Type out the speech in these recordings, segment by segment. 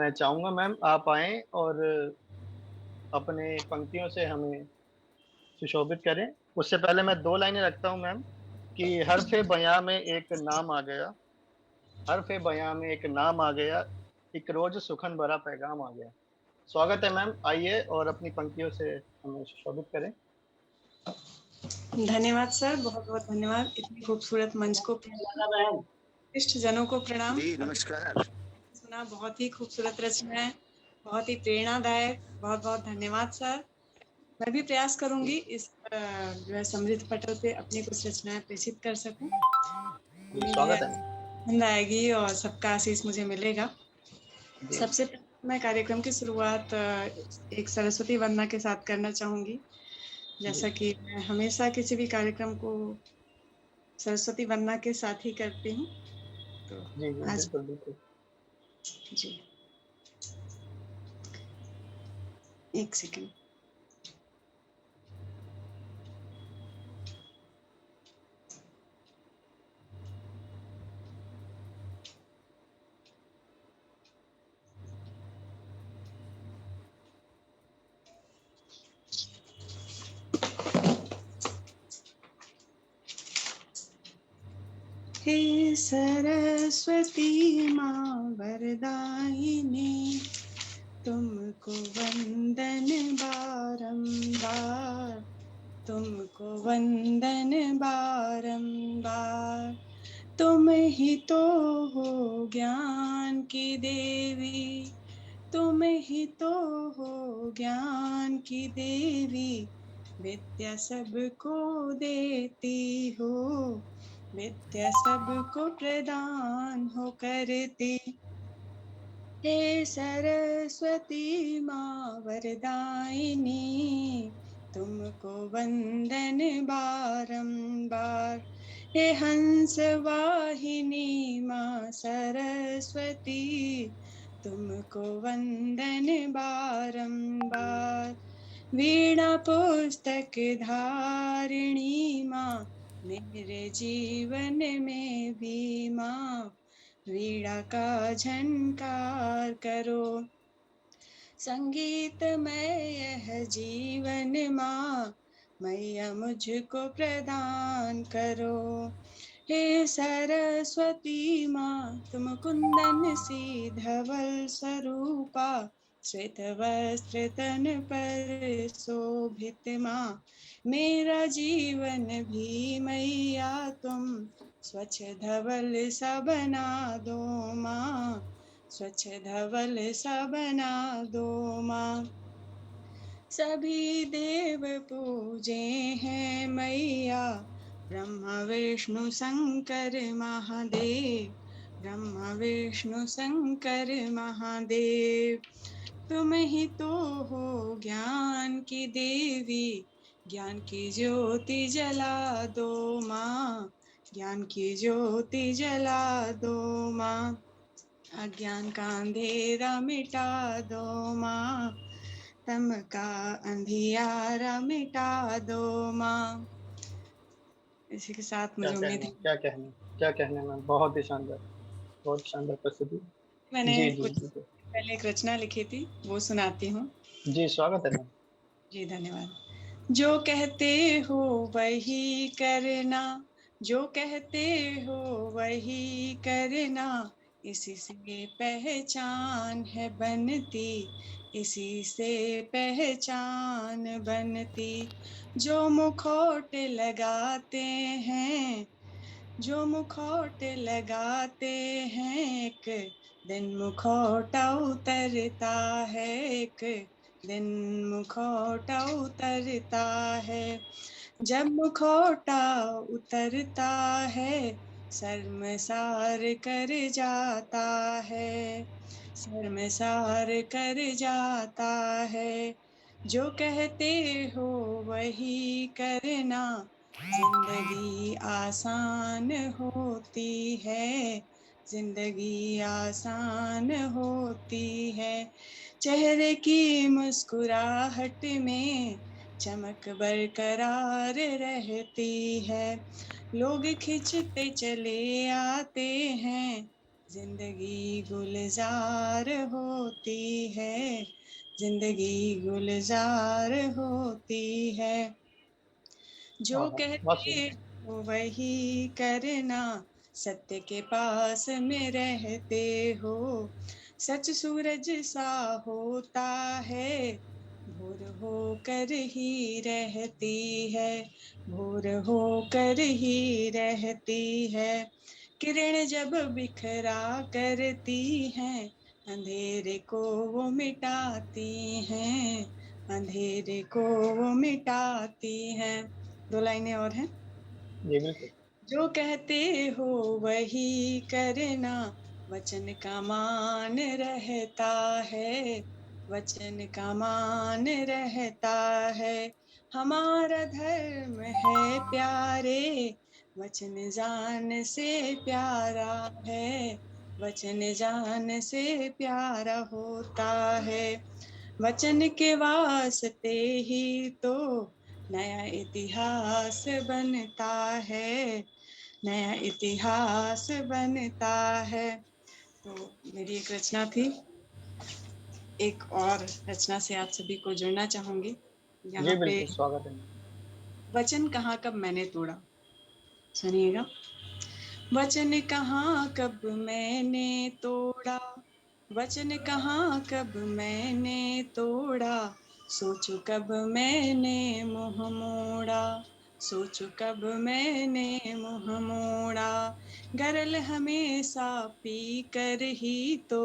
मैं चाहूंगा मैम आप आएं और अपने पंक्तियों से हमें सुशोभित करें। उससे पहले मैं दो लाइनें रखता हूं मैम कि हरफे बयां में एक नाम आ गया, हरफे बयां में एक नाम आ गया, एक रोज सुखन भरा पैगाम आ गया। स्वागत है मैम, आइए और अपनी पंक्तियों से हमें सुशोभित करें। धन्यवाद सर, बहुत बहुत धन्यवाद। इतनी खूबसूरत मंच को इष्ट जनों को प्रणाम। जी नमस्कार। सुना, बहुत ही खूबसूरत रचना है, बहुत ही प्रेरणादायक। बहुत बहुत धन्यवाद सर। मैं भी प्रयास करूंगी इस जो है समृद्ध पटल पे अपनी कुछ रचनाएं प्रेषित कर सकूं। जी उम्मीद है स्वागत है। आनंद आएगी और सबका आशीष मुझे मिलेगा। जी सबसे पहले मैं कार्यक्रम की शुरुआत एक सरस्वती वंदना के साथ करना चाहूंगी। जी जैसा कि मैं हमेशा किसी भी कार्यक्रम को सरस्वती वंदना के साथ ही करती हूँ, तो जी जी आज बिल्कुल बिल्कुल। जी एक सेकंड। हे सरस्वती माँ वरदायिनी, तुमको वंदन बारंबार, तुमको वंदन बारंबार। तुम ही तो हो ज्ञान की देवी, तुम ही तो हो ज्ञान की देवी, विद्या सबको देती हो, विद्या सबको प्रदान हो करती। हे सरस्वती माँ वरदायिनी, तुमको वंदन बारंबार। हे हंस वाहिनी माँ सरस्वती, तुमको वंदन बारंबार। वीणा पुस्तक धारिणी माँ, मेरे जीवन में भी माँ वीणा का झनकार करो। संगीत में यह जीवन माँ, मैया मुझको प्रदान करो। हे सरस्वती माँ, तुम कुंदन सी धवल स्वरूपा, श्वेत वस्त्र तन पर शोभित माँ, मेरा जीवन भी मैया तुम स्वच्छ धवल सा बना दो माँ, स्वच्छ धवल सा बना दो माँ। सभी देव पूजे हैं मैया, ब्रह्मा विष्णु शंकर महादेव, ब्रह्मा विष्णु शंकर महादेव। तुम ही तो हो ज्ञान की देवी, ज्ञान की ज्योति जला दो माँ, ज्ञान की ज्योति जला दो माँ। अज्ञान का अंधेरा मिटा दो माँ, तम का अंधियारा मिटा दो माँ। इसी के साथ क्या मुझे उम्मीद कहना, है क्या कहना, क्या कहना मैम, बहुत ही शानदार, बहुत शानदार प्रस्तुति। मैंने जी जी कुछ बिल्कुल। पहले एक रचना लिखी थी, वो सुनाती हूँ। जी स्वागत है मैम। जी धन्यवाद। जो कहते हो वही करना, जो कहते हो वही करना, इसी से पहचान है बनती, इसी से पहचान बनती। जो मुखौट लगाते हैं, जो मुखौट लगाते हैं, एक दिन मुखौटा उतरता है, एक दिन मुखौटा उतरता है। जब मुखौटा उतरता है, शर्मसार कर जाता है, शर्मसार कर जाता है। जो कहते हो वही करना, जिंदगी आसान होती है, जिंदगी आसान होती है। चेहरे की मुस्कुराहट में चमक बरकरार रहती है। लोग खिंचते चले आते हैं, जिंदगी गुलजार होती है, जिंदगी गुलजार होती है। जो बहुत कहते सही। हो वही करना, सत्य के पास में रहते हो। सच सूरज सा होता है, भोर होकर ही रहती है, भोर होकर ही रहती है। किरण जब बिखरा करती हैं, अंधेरे को वो मिटाती हैं, अंधेरे को वो मिटाती हैं। 2 लाइनें और हैं। जी बिल्कुल। जो कहते हो वही करना, वचन का मान रहता है, वचन का मान रहता है। हमारा धर्म है प्यारे, वचन जान से प्यारा है, वचन जान से प्यारा होता है। वचन के वास्ते ही तो नया इतिहास बनता है, नया इतिहास बनता है। तो मेरी एक रचना थी। एक और रचना से आप सभी को जुड़ना चाहूंगी। जी यहाँ पे बिल्कुल, स्वागत है। वचन कहाँ कब मैंने तोड़ा, सुनिएगा। वचन कहाँ कब मैंने तोड़ा, वचन कहाँ कब मैंने तोड़ा। सोचो कब मैंने मुंह मोड़ा, सोचो कब मैंने मुंह मोड़ा। गरल हमेशा पी कर ही तो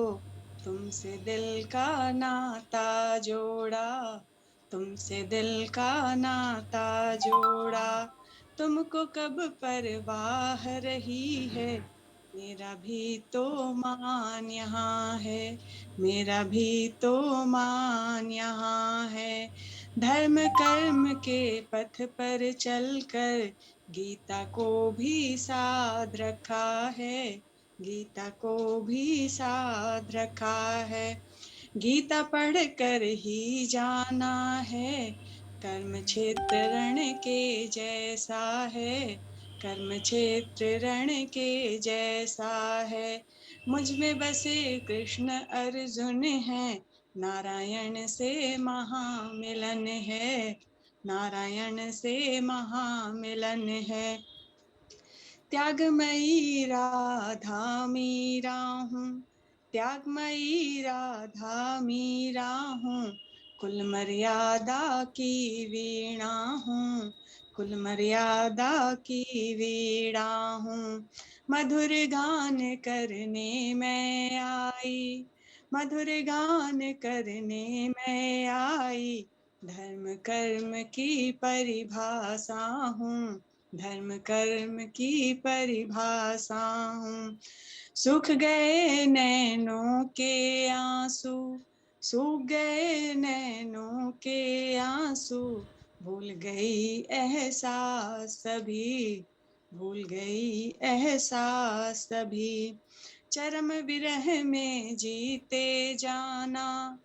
तुमसे दिल का नाता जोड़ा, तुमसे दिल का नाता जोड़ा। तुमको कब परवाह रही है, मेरा भी तो मान यहाँ है, मेरा भी तो मान यहाँ है। धर्म कर्म के पथ पर चलकर गीता को भी साध रखा है, गीता को भी साध रखा है। गीता पढ़ कर ही जाना है, कर्म क्षेत्र रण के जैसा है, कर्म क्षेत्र रण के जैसा है। मुझ में बसे कृष्ण अर्जुन है, नारायण से महामिलन है, नारायण से महामिलन है। त्यागमयी राधा मीरा हूँ, त्यागमयी राधा मीरा हूँ। कुल मर्यादा की वीणा हूँ, कुल मर्यादा की वीणा हूँ। मधुर गान करने मैं आई, मधुर गान करने मैं आई। धर्म कर्म की परिभाषा हूँ, धर्म कर्म की परिभाषा हूँ। सूख गए नैनों के आंसू, सूख गए नैनों के आंसू। भूल गई एहसास सभी, भूल गई एहसास सभी। चरम विरह में जीते जाना,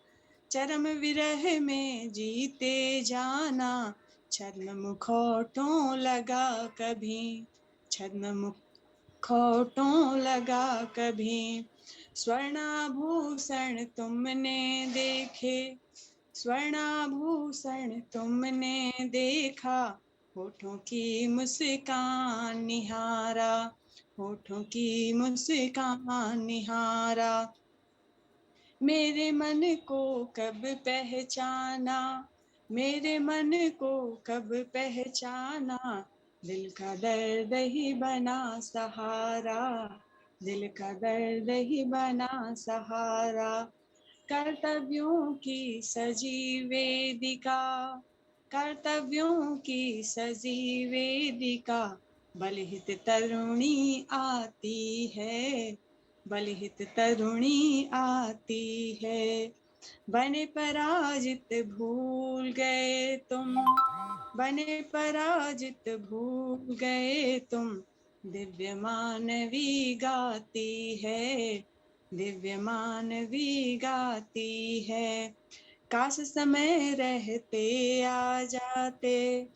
चरम विरह में जीते जाना। छद्म मुखौटों लगा कभी, छद्म मुखौटों लगा कभी। स्वर्णाभूषण तुमने देखे, स्वर्णाभूषण तुमने देखा। होठों की मुस्कान निहारा, होठों की मुस्कान निहारा। मेरे मन को कब पहचाना, मेरे मन को कब पहचाना। दिल का दर्द ही बना सहारा, दिल का दर्द ही बना सहारा। कर्तव्यों की सजी वेदिका, कर्तव्यों की सजी वेदिका। बलहित तरुणी आती है, बलहित तरुणी आती है। बने पराजित भूल गए तुम, बने पराजित भूल गए तुम। दिव्य मानवी गाती है, दिव्य मानवी गाती है। काश समय रहते आ जाते,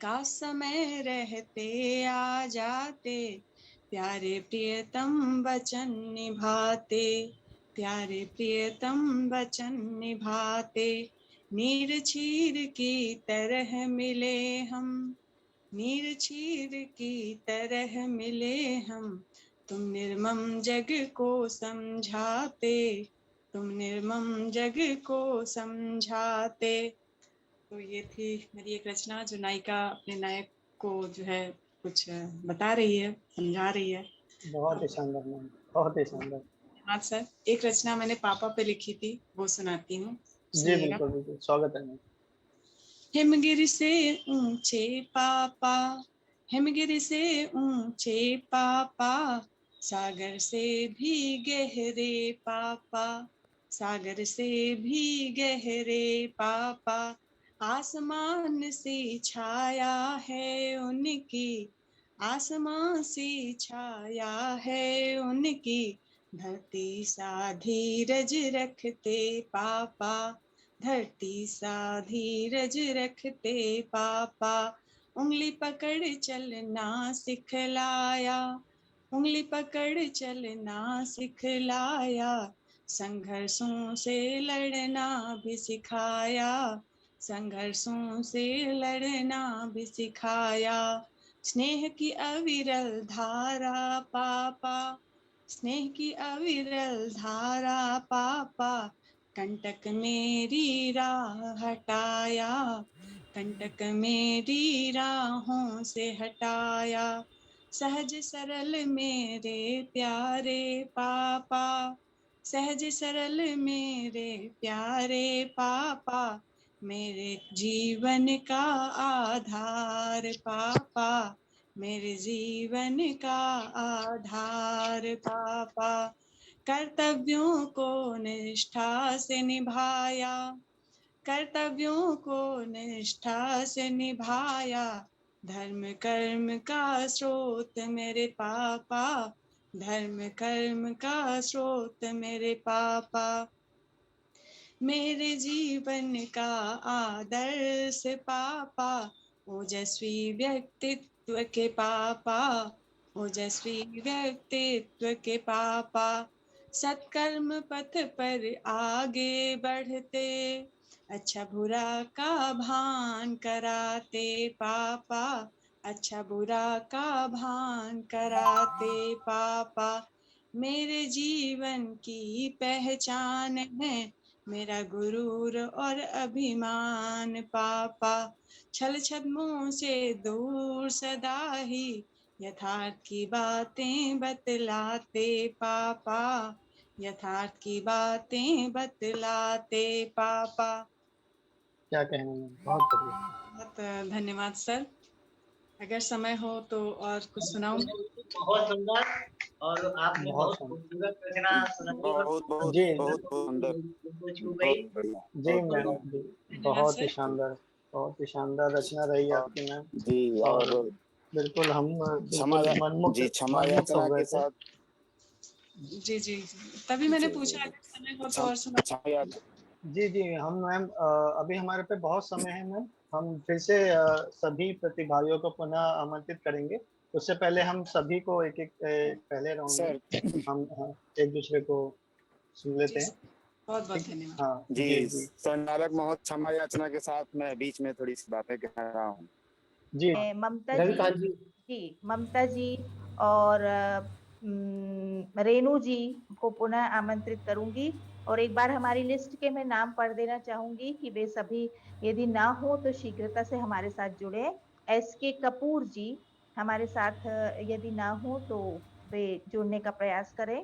काश समय रहते आ जाते। प्यारे प्रियतम वचन निभाते, प्यारे प्रियतम वचन निभाते, नीर क्षीर की तरह मिले हम, नीर क्षीर की तरह मिले हम, तुम निर्मम जग को समझाते, तुम निर्मम जग को समझाते। तो ये थी मेरी एक रचना जो नायिका अपने नायक को जो है कुछ बता रही है, समझा रही है। बहुत ही शानदार मैम, बहुत ही शानदार। हाँ सर, एक रचना मैंने पापा पे लिखी थी, वो सुनाती हूँ, जी सुनिएगा। बिल्कुल बिल्कुल, स्वागत है मैम। हिमगिरी से ऊंचे पापा, हिमगिरी से ऊंचे पापा, सागर से भी गहरे पापा, सागर से भी गहरे पापा, आसमान से छाया है उनकी, आसमान से छाया है उनकी, धरती सा धीरज रखते पापा, धरती सा धीरज रखते पापा, उंगली पकड़ चलना सिखलाया, उंगली पकड़ चलना सिखलाया, संघर्षों से लड़ना भी सिखाया, संघर्षों से लड़ना भी सिखाया, स्नेह की अविरल धारा पापा, स्नेह की अविरल धारा पापा, कंटक मेरी राह हटाया, कंटक मेरी राहों से हटाया, सहज सरल मेरे प्यारे पापा, सहज सरल मेरे प्यारे पापा, मेरे जीवन का आधार पापा, मेरे जीवन का आधार पापा, कर्तव्यों को निष्ठा से निभाया, कर्तव्यों को निष्ठा से निभाया, धर्म कर्म का स्रोत मेरे पापा, धर्म कर्म का स्रोत मेरे पापा, मेरे जीवन का आदर्श पापा, ओजस्वी व्यक्तित्व के पापा, ओजस्वी व्यक्तित्व के पापा, सत्कर्म पथ पर आगे बढ़ते, अच्छा बुरा का भान कराते पापा, अच्छा बुरा का भान कराते पापा, मेरे जीवन की पहचान है मेरा गुरूर और अभिमान पापा, छल छद्मों से दूर सदा ही यथार्थ की बातें बतलाते पापा, यथार्थ की बातें बतलाते पापा। क्या कहना मैम, बहुत बढ़िया। बहुत धन्यवाद सर। अगर समय हो तो और कुछ सुनाऊं? बहुत सुंदर, और आपने बहुत खूबसूरत रचना सुनाई और बहुत बहुत जी बहुत सुंदर, छू गई। बहुत बढ़िया, जी बहुत मैम, बढ़िया। जी बहुत ही शानदार, बहुत ही शानदार रचना रही और आपकी मैम। जी, और और बिल्कुल हम क्षमा बिल्कुल मनमुक्त जी, क्षमा मनमुक्त हो याचना गए के थे। साथ जी जी, तभी मैंने जी, पूछा अगर समय हो तो और सुना। क्षमा याचना। जी जी, हम मैम अभी हमारे पे बहुत समय है मैम, हम फिर से सभी प्रतिभागियों को पुनः आमंत्रित करेंगे। उससे पहले हम सभी को एक एक पहले राउंड में सर हम एक दूसरे को सुन जी लेते हैं। सर, बहुत बहुत ठीक है, धन्यवाद। हाँ जी, जी जी संचालक महोदय, क्षमा याचना के साथ मैं बीच में थोड़ी सी बातें कह रहा हूँ। जी। ममता रविकांत जी, जी, जी ममता जी और रेनू जी को पुनः आमंत्रित करूंगी। और एक बार हमारी लिस्ट के मैं नाम पढ़ देना चाहूंगी कि वे सभी यदि ना हो तो शीघ्रता से हमारे साथ जुड़े। SK कपूर जी हमारे साथ यदि ना हो तो वे जुड़ने का प्रयास करें।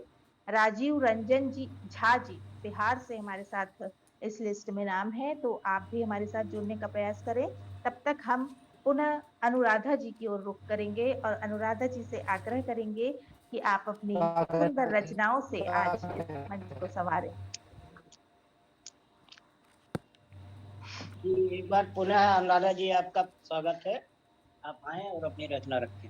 राजीव रंजन जी झा जी बिहार से हमारे साथ इस लिस्ट में नाम है, तो आप भी हमारे साथ जुड़ने का प्रयास करें। तब तक हम पुनः अनुराधा जी की ओर रुख करेंगे और अनुराधा जी से आग्रह करेंगे कि आप अपनी सुंदर रचनाओं से आज इस मंच को संवारें। जी एक बार पुनः अनुराधा जी आपका स्वागत है, आप आए और अपनी रचना रखें।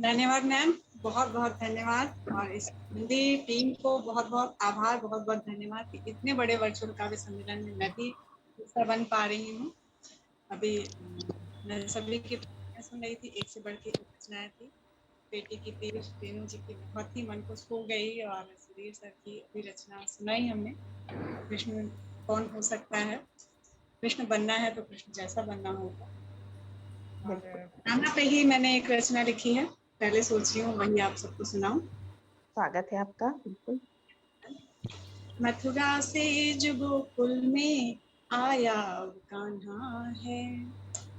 धन्यवाद मैम, बहुत बहुत धन्यवाद। और इस हिंदी टीम को बहुत बहुत आभार, बहुत बहुत धन्यवाद कि इतने बड़े वर्चुअल काव्य सम्मेलन में मैं भी हिस्सा बन पा रही हूँ। अभी मैं सभी के सुन रही थी, एक से बढ़ के एक रचनाएं थी। बेटी की तीर रेणु जी की बहुत ही मन को छू गई, और सुधीर सर की अभी रचना सुनाई हमने। कृष्ण कौन हो सकता है, कृष्ण बनना है तो कृष्ण जैसा बनना होगा। और कान्हा पे ही मैंने एक रचना लिखी है, पहले सोच रही हूँ वही आप सबको सुनाऊं। स्वागत है आपका, बिल्कुल। मथुरा से जो गोकुल में आया वो कान्हा है,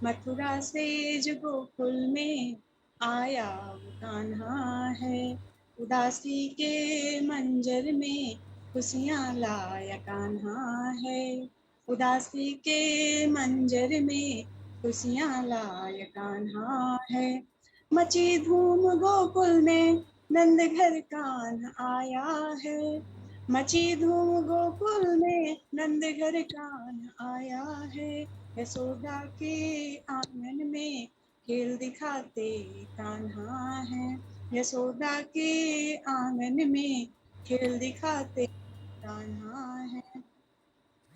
मथुरा से जो गोकुल में आया वो कान्हा है, उदासी के मंजर में खुशियाँ लाया कान्हा है, उदासी के मंजर में खुशियाँ लाया कान्हा है। मची धूम गोकुल में नंद घर कान्हा आया है, मची धूम गोकुल में नंद घर कान्हा आया है, यशोदा के आंगन में खेल दिखाते कान्हा है, यशोदा के आंगन में खेल दिखाते कान्हा है।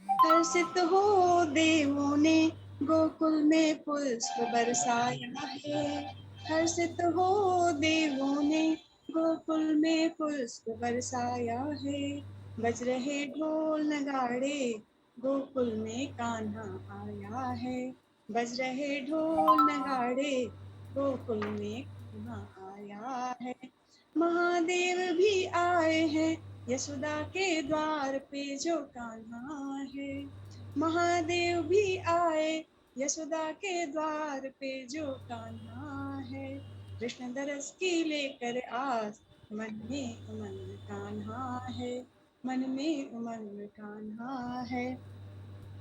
हर्षित हो देवों ने गोकुल में पुष्प बरसाया है, हर्षित हो देवों ने गोकुल में पुष्प बरसाया है, बज रहे ढोल नगाड़े गोकुल में कान्हा आया है, बज रहे ढोल नगाड़े गोकुल में कान्हा आया है। महादेव भी आए हैं यशोदा के द्वार पे जो कान्हा है, महादेव भी आए यशोदा के द्वार पे जो कान्हा है, कृष्ण दरस की लेकर आस मन में उमंग कान्हा है, मन में उमंग कान्हा है,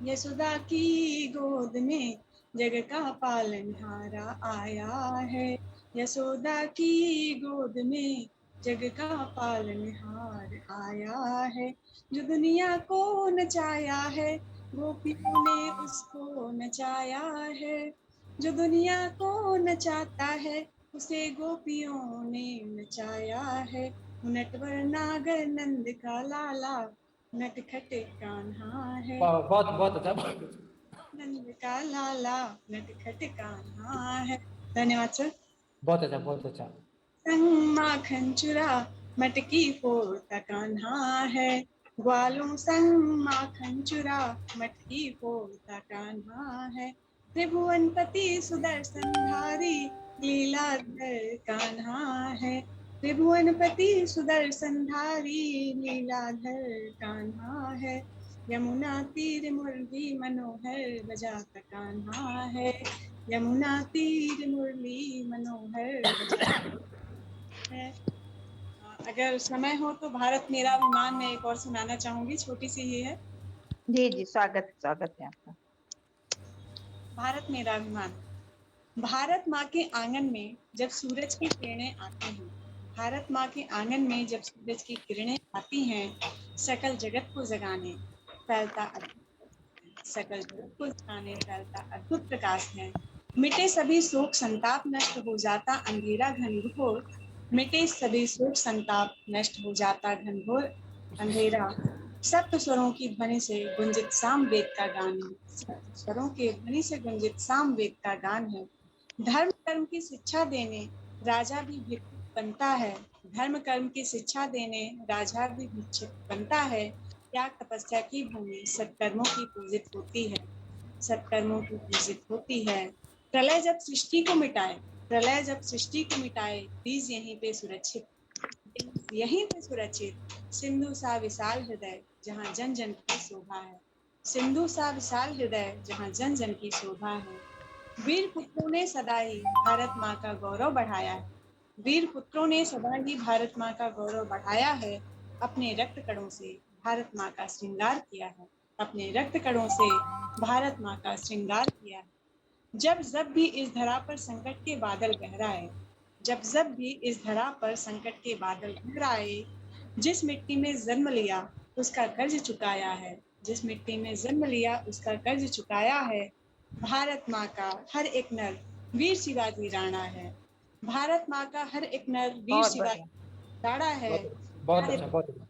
यशोदा की गोद में जग का पालनहारा आया है, यशोदा की गोद में जग का पालनहार आया है, जो दुनिया को नचाया है गोपियों ने उसको नचाया है, जो दुनिया को नचाता है उसे गोपियों ने नचाया है, नटवर नागर नंद का लाला नटखट कान्हा है, बहुत बहुत अच्छा। नंद का लाला नटखट कान्हा है। धन्यवाद सर। बहुत अच्छा, बहुत अच्छा। संग माखन चुरा मटकी फोड़ता कान्हा है, ग्वालों संग माखन चुरा मटकी फोड़ता कान्हा है, त्रिभुवनपति सुदर्शन धारी लीलाधर कान्हा है, त्रिभुवनपति सुदर्शन धारी लीलाधर कान्हा है, यमुना तीर मुरली मनोहर बजाता कान्हा है, यमुना तीर मुरली मनोहर बजाता है। अगर समय हो तो भारत मेरा अभिमान में एक और सुनाना चाहूंगी, छोटी सी ही है। जी जी, स्वागत है आपका। भारत मेरा अभिमान। भारत माँ के आंगन में जब सूरज की किरणें आती हैं, भारत माँ के आंगन में जब सूरज की किरणें आती हैं, सकल जगत को जगाने फैलता सकल जगत को जगाने फैलता अद्भुत प्रकाश है, मिटे सभी शोक संताप नष्ट हो जाता अंधेरा घनघोर, मिटे सभी शोक संताप नष्ट हो जाता घनघोर अंधेरा, सप्त स्वरों की ध्वनि से गुंजित साम वेद का गान है, सप्त स्वरों के ध्वनि से गुंजित साम वेद का गान है, धर्म कर्म की शिक्षा देने राजा भी भिक्षुक बनता है, धर्म कर्म की शिक्षा देने राजा भी भिक्षुक बनता है, त्याग तपस्या की भूमि सत्कर्मों की पूजित होती है, सत्कर्मों की पूजित होती है, प्रलय जब सृष्टि को मिटाए, प्रलय जब सृष्टि को मिटाए, बीज यहीं पे सुरक्षित, यहीं पे सुरक्षित, सिंधु सा विशाल हृदय जहाँ जन जन की शोभा है, सिंधु सा विशाल हृदय जहाँ जन जन की शोभा है, वीर पुत्रों ने सदा ही भारत माँ का गौरव बढ़ाया है, वीर पुत्रों ने सदा ही भारत माँ का गौरव बढ़ाया है, अपने रक्त कणों से भारत माँ का श्रृंगार किया है, अपने रक्त कणों से भारत माँ का श्रृंगार किया है, जब जब भी इस धरा पर संकट के बादल गहराए, जब जब भी इस धरा पर संकट के बादल गहराए, जिस मिट्टी में जन्म लिया उसका कर्ज चुकाया है, जिस मिट्टी में जन्म लिया उसका कर्ज चुकाया है, भारत माँ का हर एक नर वीर शिवाजी राणा है, भारत माँ का हर एक नर वीर बहुत शिवाजी राणा है। बहुत अच्छा, बहुत अच्छा,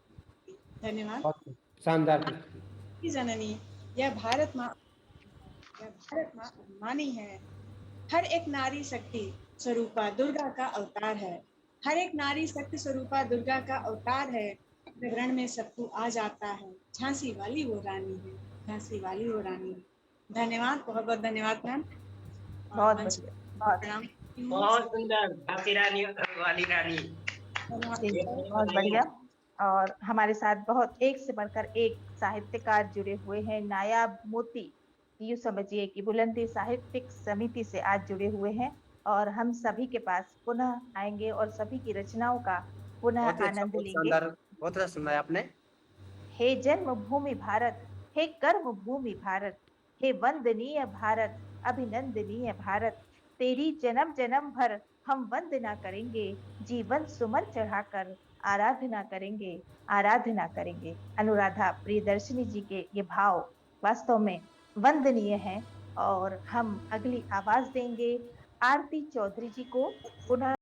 धन्यवाद। बहुत शानदार। जननी यह भारत माँ अभिमानी है, हर एक नारी शक्ति स्वरूपा दुर्गा का अवतार है। हर एक नारी शक्ति स्वरूपा दुर्गा का अवतार है। रण में सबको आ जाता है, झांसी वाली वो रानी है, झांसी वाली वो रानी है। धन्यवाद, बहुत बहुत धन्यवाद मैम। बहुत बढ़िया, बहुत प्रणाम। बहुत सुंदर, झांसी रानी वाली रानी। जी, बहुत बढ़िया। और हमारे साथ बहुत एक से बढ़कर एक साहित्यकार जुड़े हुए हैं। नायाब मोती, यूँ समझिए कि बुलंदी साहित्यिक समिति से आज जुड़े हुए हैं और हम सभी के पास पुनः आएंगे और सभी की रचनाओं का पुनः बहुत ही अच्छा, आनंद बहुत लेंगे। शानदार, बहुत अच्छा सुनाया आपने। हे जन्मभूमि भारत, हे कर्मभूमि भारत, हे वंदनीय भारत, अभिनंदनीय भारत, तेरी जन्म जन्म भर हम वंदना करेंगे, जीवन सुमन चढ़ाकर आराधना करेंगे, आराधना करेंगे। अनुराधा प्रियदर्शनी जी के ये भाव वास्तव में वंदनीय हैं और हम अगली आवाज देंगे आरती चौधरी जी को। पुनः